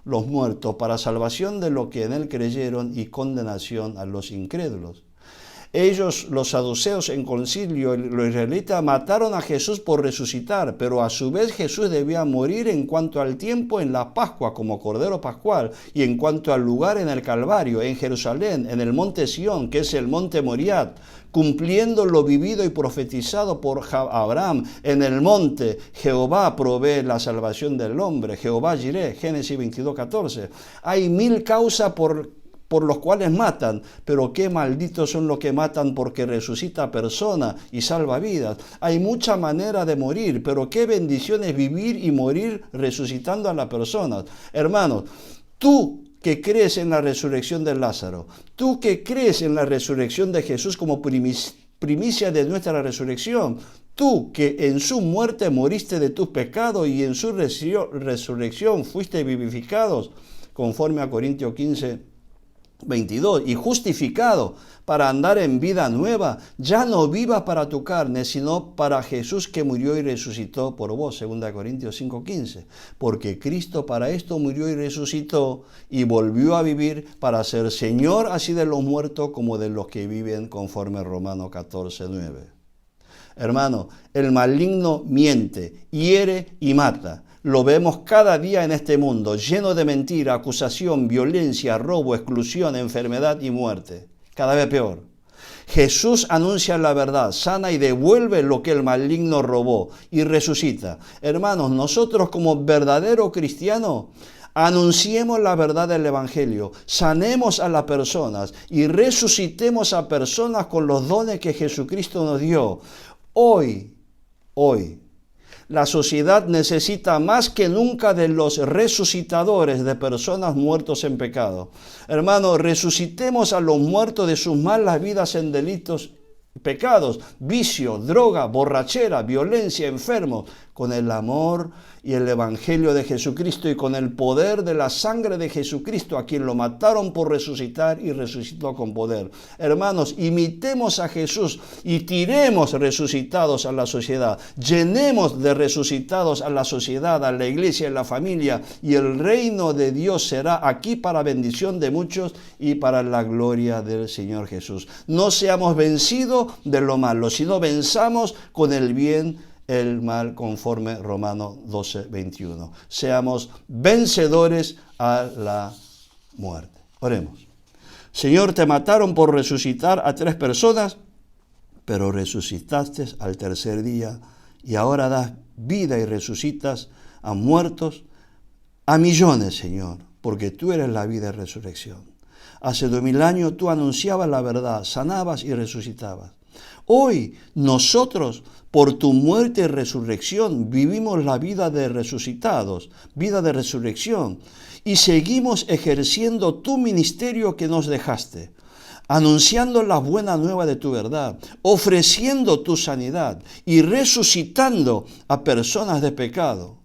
los muertos para salvación de los que en Él creyeron y condenación a los incrédulos. Ellos, los saduceos en concilio, los israelitas, mataron a Jesús por resucitar, pero a su vez Jesús debía morir en cuanto al tiempo en la Pascua como Cordero Pascual, y en cuanto al lugar en el Calvario, en Jerusalén, en el monte Sión, que es el monte Moriah, cumpliendo lo vivido y profetizado por Abraham. En el monte Jehová provee la salvación del hombre, Jehová Jireh, Génesis 22:14. Hay 1000 causas por los cuales matan, pero qué malditos son los que matan porque resucita personas y salva vidas. Hay mucha manera de morir, pero qué bendición es vivir y morir resucitando a las personas. Hermanos, tú que crees en la resurrección de Lázaro, tú que crees en la resurrección de Jesús como primicia de nuestra resurrección, tú que en su muerte moriste de tus pecados y en su resurrección fuiste vivificados, conforme a Corintios 15:22, y justificado para andar en vida nueva, ya no vivas para tu carne, sino para Jesús que murió y resucitó por vos, 2 Corintios 5:15, porque Cristo para esto murió y resucitó y volvió a vivir para ser Señor así de los muertos como de los que viven, conforme a Romanos 14:9. Hermano, el maligno miente, hiere y mata. Lo vemos cada día en este mundo, lleno de mentira, acusación, violencia, robo, exclusión, enfermedad y muerte. Cada vez peor. Jesús anuncia la verdad, sana y devuelve lo que el maligno robó y resucita. Hermanos, nosotros como verdaderos cristianos, anunciemos la verdad del Evangelio, sanemos a las personas y resucitemos a personas con los dones que Jesucristo nos dio. Hoy, la sociedad necesita más que nunca de los resucitadores de personas muertas en pecado. Hermanos, resucitemos a los muertos de sus malas vidas en delitos pecados, vicio, droga, borrachera, violencia, enfermos, con el amor y el evangelio de Jesucristo y con el poder de la sangre de Jesucristo, a quien lo mataron por resucitar y resucitó con poder. Hermanos, imitemos a Jesús y tiremos resucitados a la sociedad. Llenemos de resucitados a la sociedad, a la iglesia, a la familia, y el reino de Dios será aquí para bendición de muchos y para la gloria del Señor Jesús. No seamos vencidos de lo malo, sino venzamos con el bien el mal, conforme Romanos 12, 21. Seamos vencedores a la muerte. Oremos. Señor, te mataron por resucitar a 3 personas, pero resucitaste al tercer día y ahora das vida y resucitas a muertos, a millones, Señor, porque tú eres la vida y resurrección. Hace 2000 años tú anunciabas la verdad, sanabas y resucitabas. Hoy nosotros, por tu muerte y resurrección, vivimos la vida de resucitados, vida de resurrección, y seguimos ejerciendo tu ministerio que nos dejaste, anunciando la buena nueva de tu verdad, ofreciendo tu sanidad y resucitando a personas de pecado.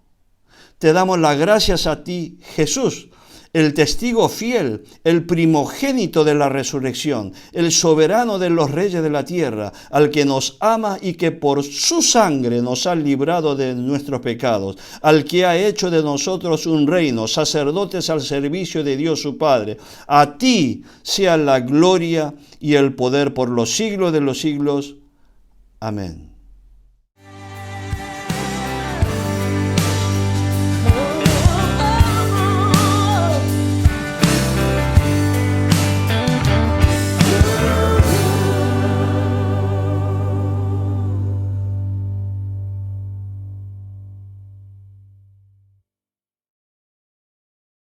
Te damos las gracias a ti, Jesús, el testigo fiel, el primogénito de la resurrección, el soberano de los reyes de la tierra, al que nos ama y que por su sangre nos ha librado de nuestros pecados, al que ha hecho de nosotros un reino, sacerdotes al servicio de Dios su Padre. A ti sea la gloria y el poder por los siglos de los siglos. Amén.